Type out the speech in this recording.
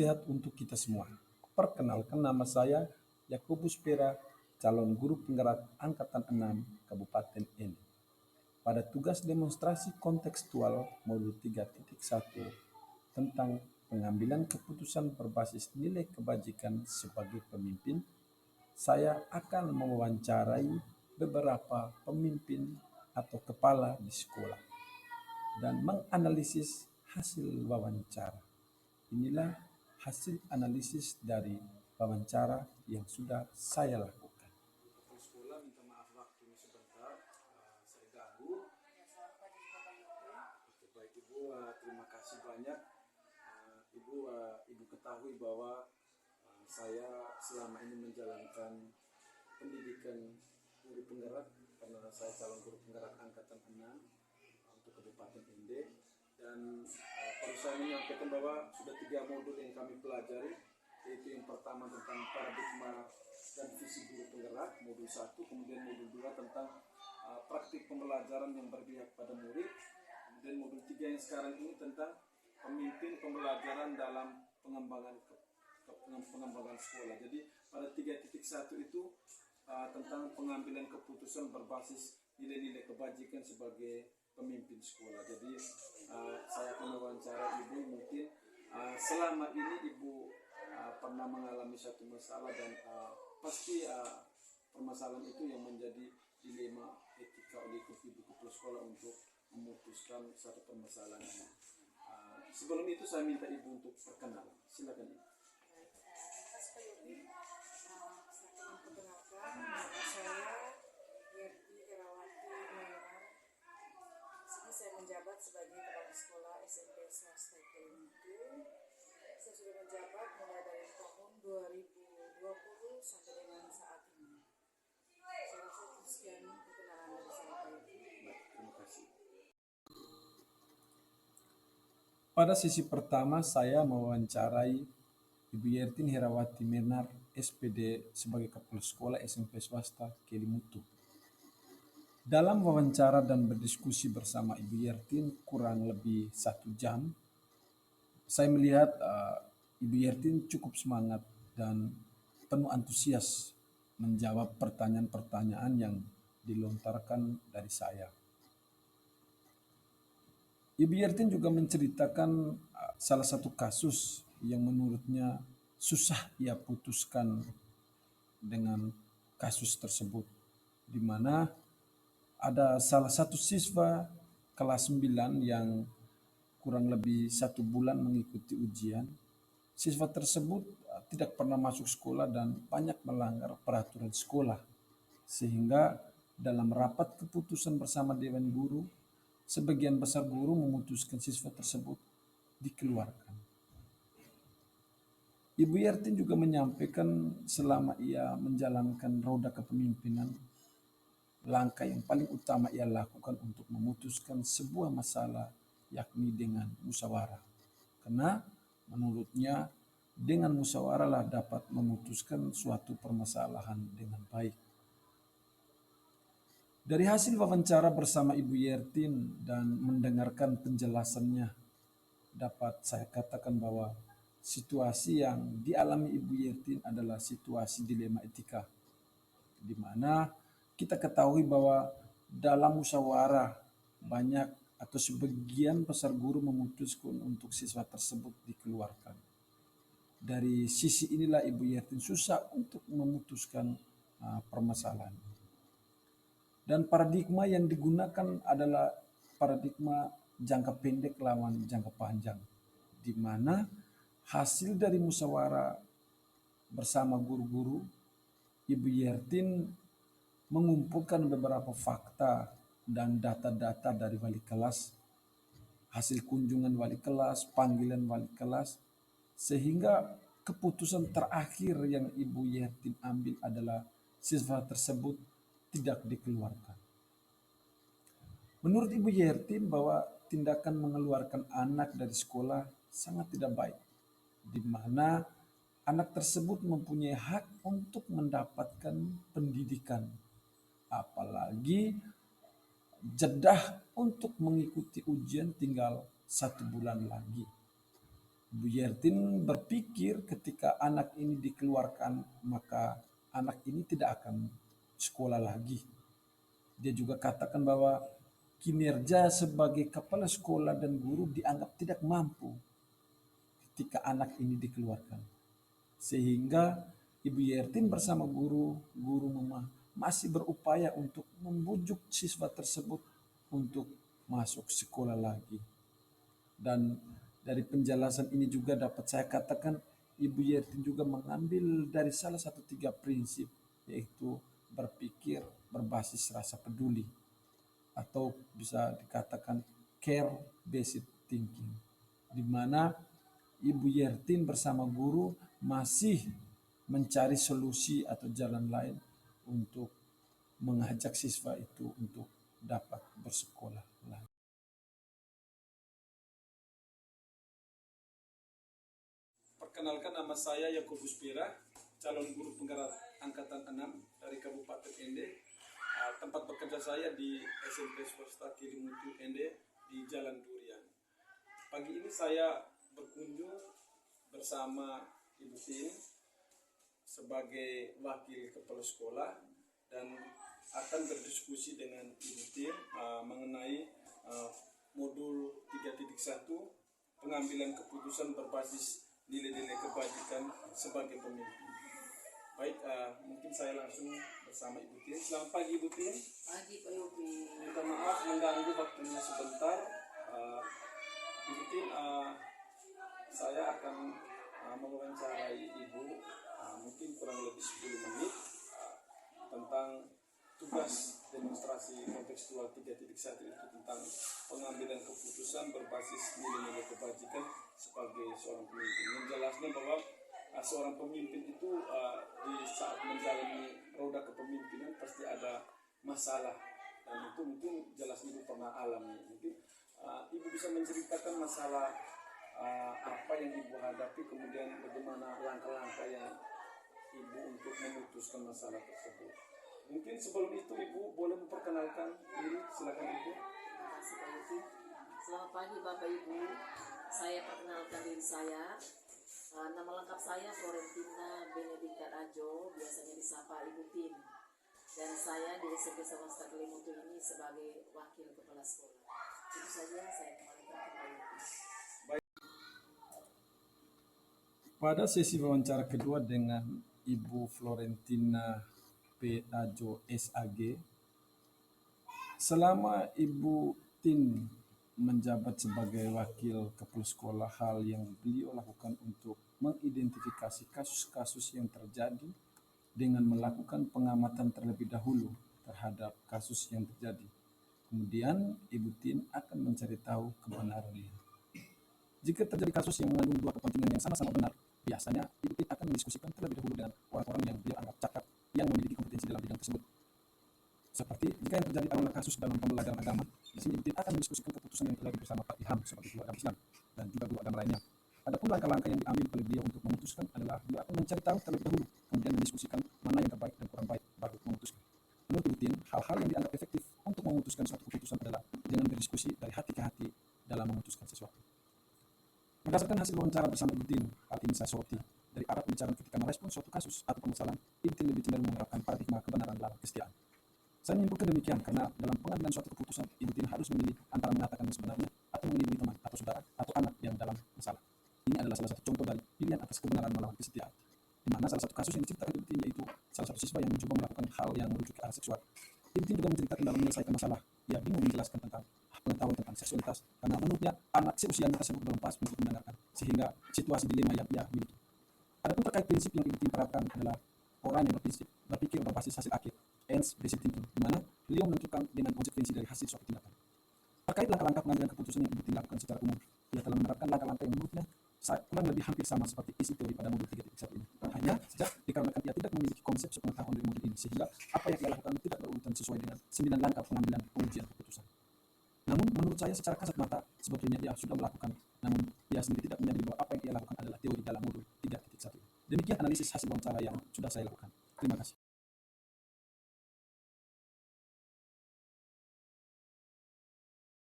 sehat untuk kita semua. Perkenalkan, nama saya Yakobus Pera, calon guru penggerak Angkatan 6 Kabupaten Ende. Pada tugas demonstrasi kontekstual modul 3.1 tentang pengambilan keputusan berbasis nilai kebajikan sebagai pemimpin, saya akan mewawancarai beberapa pemimpin atau kepala di sekolah dan menganalisis hasil wawancara. Inilah hasil analisis dari wawancara yang sudah saya lakukan. Sekolah minta maaf waktunya sebentar, saya ganggu. Baik Ibu, terima kasih banyak. Ibu ketahui bahwa saya selama ini menjalankan pendidikan guru penggerak karena saya calon guru penggerak Angkatan 6 untuk Kabupaten Ende. Dan perlu saya menyampaikan bahwa sudah 3 modul yang kami pelajari, yaitu yang pertama tentang paradigma dan visi guru penggerak, modul 1, kemudian modul 2 tentang praktik pembelajaran yang berpihak pada murid, kemudian modul 3 yang sekarang ini tentang pemimpin pembelajaran dalam pengembangan sekolah. Jadi pada 3.1 itu tentang pengambilan keputusan berbasis nilai-nilai kebajikan sebagai pemimpin sekolah. Jadi saya akan mewawancara Ibu. Mungkin selama ini Ibu pernah mengalami satu masalah dan pasti permasalahan itu yang menjadi dilema etika oleh Ibu kepala sekolah untuk memutuskan satu permasalahan ini. Sebelum itu saya minta Ibu untuk perkenalan. Silakan Ibu. Perkenalkan, nama saya Yerti Herawati Menar. Sini saya menjabat sebagai kepala sekolah SMP swasta Kelimutu. Saya sudah menjabat mulai dari tahun 2020 sampai dengan saat ini. Saya rasa itu sekian perkenalan dari saya. Terima kasih. Pada sesi pertama saya mewawancarai Ibu Yertin Herawati Menar, SPD sebagai kepala sekolah SMP swasta Kelimutu. Dalam wawancara dan berdiskusi bersama Ibu Yertin kurang lebih 1 jam, saya melihat Ibu Yertin cukup semangat dan penuh antusias menjawab pertanyaan-pertanyaan yang dilontarkan dari saya. Ibu Yertin juga menceritakan salah satu kasus yang menurutnya susah ia putuskan dengan kasus tersebut, di mana ada salah satu siswa kelas 9 yang kurang lebih 1 bulan mengikuti ujian. Siswa tersebut tidak pernah masuk sekolah dan banyak melanggar peraturan sekolah, sehingga dalam rapat keputusan bersama Dewan Guru, sebagian besar guru memutuskan siswa tersebut dikeluarkan. Ibu Yertin juga menyampaikan selama ia menjalankan roda kepemimpinan, langkah yang paling utama ia lakukan untuk memutuskan sebuah masalah yakni dengan musyawarah. Karena menurutnya dengan musyawarah lah dapat memutuskan suatu permasalahan dengan baik. Dari hasil wawancara bersama Ibu Yertin dan mendengarkan penjelasannya, dapat saya katakan bahwa situasi yang dialami Ibu Yertin adalah situasi dilema etika, di mana kita ketahui bahwa dalam musyawarah banyak atau sebagian besar guru memutuskan untuk siswa tersebut dikeluarkan. Dari sisi inilah Ibu Yertin susah untuk memutuskan permasalahan. Dan paradigma yang digunakan adalah paradigma jangka pendek lawan jangka panjang, di mana hasil dari musyawarah bersama guru-guru, Ibu Yertin mengumpulkan beberapa fakta dan data-data dari wali kelas, hasil kunjungan wali kelas, panggilan wali kelas, sehingga keputusan terakhir yang Ibu Yertin ambil adalah siswa tersebut tidak dikeluarkan. Menurut Ibu Yertin bahwa tindakan mengeluarkan anak dari sekolah sangat tidak baik, di mana anak tersebut mempunyai hak untuk mendapatkan pendidikan, apalagi jeda untuk mengikuti ujian tinggal 1 bulan lagi. Bu Yertin berpikir ketika anak ini dikeluarkan, maka anak ini tidak akan sekolah lagi. Dia juga katakan bahwa kinerja sebagai kepala sekolah dan guru dianggap tidak mampu ketika anak ini dikeluarkan. Sehingga Ibu Yertin bersama guru masih berupaya untuk membujuk siswa tersebut untuk masuk sekolah lagi. Dan dari penjelasan ini juga dapat saya katakan Ibu Yertin juga mengambil dari salah satu 3 prinsip, yaitu berpikir berbasis rasa peduli, atau bisa dikatakan care based thinking, di mana Ibu Yertin bersama guru masih mencari solusi atau jalan lain untuk mengajak siswa itu untuk dapat bersekolah lagi. Perkenalkan, nama saya Yakobus Pira, calon guru penggerak angkatan 6 dari Kabupaten Ende. Tempat bekerja saya di SMP Swasta Kilimutu Ende di Jalan Durian. Pagi ini saya berkunjung bersama Ibu Tin sebagai wakil kepala sekolah dan akan berdiskusi dengan Ibu Tin mengenai modul 3.1 pengambilan keputusan berbasis nilai-nilai kebajikan sebagai pemimpin. Baik, mungkin saya langsung bersama Ibu Tin. Selamat pagi Ibu Tin. Pagi Pak Yopi. Minta maaf mengganggu waktunya sebentar. Ibu Tin, saya akan mewawancarai Ibu mungkin kurang lebih 10 menit tentang tugas demonstrasi kontekstual 3.1 itu tentang pengambilan keputusan berbasis nilai-nilai kebajikan sebagai seorang pemimpin. Menjelaskan bahwa seorang pemimpin itu di saat menjalani roda kepemimpinan pasti ada masalah, dan itu mungkin jelas Ibu pernah alami. Mungkin Ibu bisa menceritakan masalah apa yang Ibu hadapi, kemudian bagaimana langkah-langkah yang Ibu untuk memutuskan masalah tersebut. Mungkin sebelum itu Ibu boleh memperkenalkan diri, silakan Ibu. Terima kasih Pak Yopi. Selamat pagi Bapak Ibu. Saya perkenalkan diri saya. Nama lengkap saya Florentina Benedikta Ajo, biasanya disapa Ibu Tin. Dan saya di SMP Swasta Kilimutu ini sebagai wakil kepala sekolah. Itu saja, saya kembalikan ke Pak Yopi. Pada sesi wawancara kedua dengan Ibu Florentina P. Ajo SAG, selama Ibu Tin menjabat sebagai wakil kepala sekolah, hal yang beliau lakukan untuk mengidentifikasi kasus-kasus yang terjadi dengan melakukan pengamatan terlebih dahulu terhadap kasus yang terjadi. Kemudian Ibu Tin akan mencari tahu kebenarannya. Jika terjadi kasus yang mengandung dua kepentingan yang sama-sama benar, biasanya Ibu Tin akan mendiskusikan terlebih dahulu dengan orang-orang yang beliau anggap cakap yang memiliki kompetensi dalam bidang tersebut. Seperti jika yang terjadi adalah kasus dalam pembelajaran agama, di sini Ibu Tin akan mendiskusikan keputusan yang terjadi bersama Pak Ilham sebagai guru agama Islam dan juga guru agama lainnya. Adapun langkah-langkah yang diambil oleh beliau untuk memutuskan adalah beliau akan mencari tahu terlebih dahulu, kemudian mendiskusikan mana yang terbaik dan kurang baik, baru memutuskan. Menurut Ibu Tin, hal-hal yang dianggap efektif untuk memutuskan suatu keputusan adalah dengan berdiskusi dari hati ke hati dalam memutuskan sesuatu. Berdasarkan hasil wawancara bersama Ibu Tin, hal ini saya soroti dari arah pembicaraan ketika merespon suatu kasus atau permasalahan, Ibu Tin lebih cenderung menerapkan paradigma kebenaran dalam kesetiaan. Saya menyimpulkan demikian karena dalam pengambilan suatu keputusan, Ibu Tin harus memilih antara mengatakan yang sebenarnya atau melindungi teman atau saudara atau anak yang dalam masalah. Ini adalah salah satu contoh dari pilihan atas kebenaran melawan kesetiaan, di mana salah satu kasus yang diceritakan Ibu Tin yaitu salah satu siswa yang mencoba melakukan hal yang merujuk ke arah seksual. Ibu Tin juga menceritakan dalam menyelesaikan masalah, ia bingung menjelaskan tentang pengetahuan tentang seksualitas karena menurutnya anak seusianya tersebut belum pas untuk mendengarkan, sehingga situasi dilema yang ia miliki. Adapun terkait prinsip yang Ibu Tin terapkan adalah orang yang berpikir berbasis hasil akhir, ends basic thinking, di mana beliau menentukan dengan konsekuensi dari hasil suatu tindakan. Terkait langkah-langkah pengambilan keputusan yang Ibu Tin lakukan secara umum, ia telah menerapkan langkah-langkah yang menurutnya kurang lebih hampir sama seperti isi teori pada modul 3.1 ini. Hanya saja dikarenakan ia tidak memiliki konsep sepengetahuan dari modul ini, sehingga apa yang ia lakukan tidak berurutan sesuai dengan 9 langkah pengambilan pengujian keputusan. Namun menurut saya secara kasat mata sebetulnya ia sudah melakukan, namun ia sendiri tidak menyadari bahwa apa yang ia lakukan adalah teori dalam modul 3.1. Demikian analisis hasil wawancara yang sudah saya lakukan. Terima kasih.